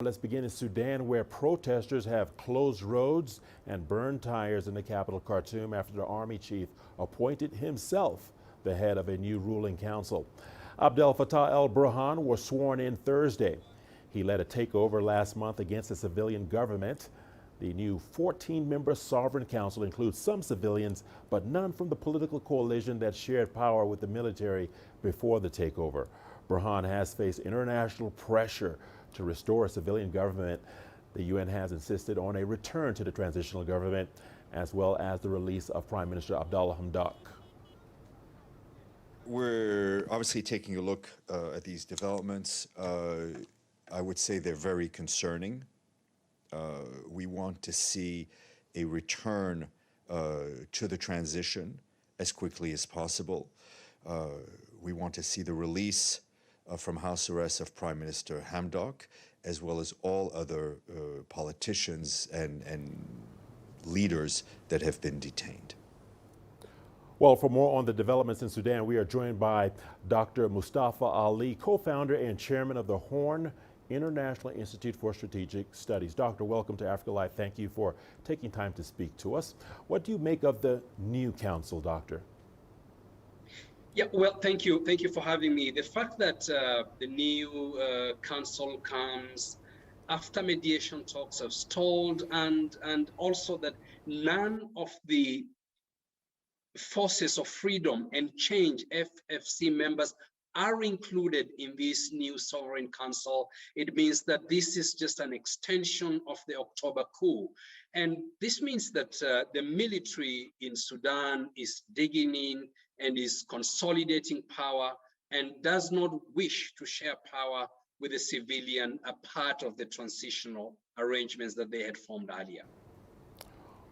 Let's begin in Sudan, where protesters have closed roads and burned tires in the capital Khartoum after the army chief appointed himself the head of a new ruling council. Abdel Fattah el-Burhan was sworn in Thursday. He led a takeover last month against a civilian government. The new 14-member sovereign council includes some civilians, but none from the political coalition that shared power with the military before the takeover. Burhan has faced international pressure to restore a civilian government. The UN has insisted on a return to the transitional government, as well as the release of Prime Minister Abdallah Hamdok. We're obviously taking a look at these developments. I would say they're very concerning. We want to see a return to the transition as quickly as possible. We want to see the release from house arrest of Prime Minister Hamdok, as well as all other politicians and leaders that have been detained. Well, for more on the developments in Sudan, we are joined by Dr. Mustafa Ali, co-founder and chairman of the Horn International Institute for Strategic Studies. Doctor, welcome to Africa Live. Thank you for taking time to speak to us. What do you make of the new council, Doctor? Yeah, well, thank you. Thank you for having me. The fact that the new council comes after mediation talks have stalled, and also that none of the forces of freedom and change FFC members are included in this new sovereign council, it means that this is just an extension of the October coup. And this means that the military in Sudan is digging in and is consolidating power and does not wish to share power with the civilian, a part of the transitional arrangements that they had formed earlier.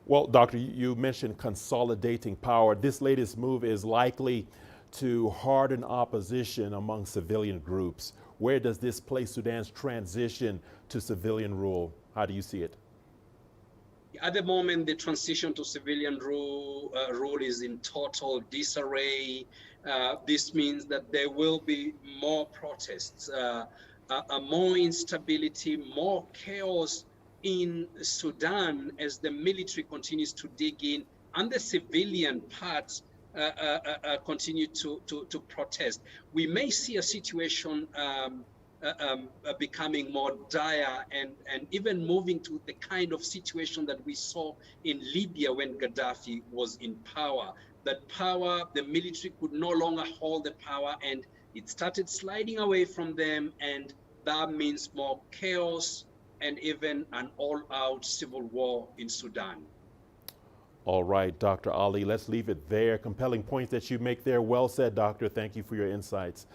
Well, Doctor, you mentioned consolidating power. This latest move is likely to harden opposition among civilian groups. Where does this place Sudan's transition to civilian rule? How do you see it? At the moment, the transition to civilian rule is in total disarray. This means that there will be more protests, more instability, more chaos in Sudan as the military continues to dig in and the civilian parts continue to protest. We may see a situation becoming more dire and even moving to the kind of situation that we saw in Libya when Gaddafi was in power. That power, the military could no longer hold the power and it started sliding away from them, and that means more chaos and even an all-out civil war in Sudan. All right, Dr. Ali, let's leave it there. Compelling points that you make there. Well said, Doctor. Thank you for your insights.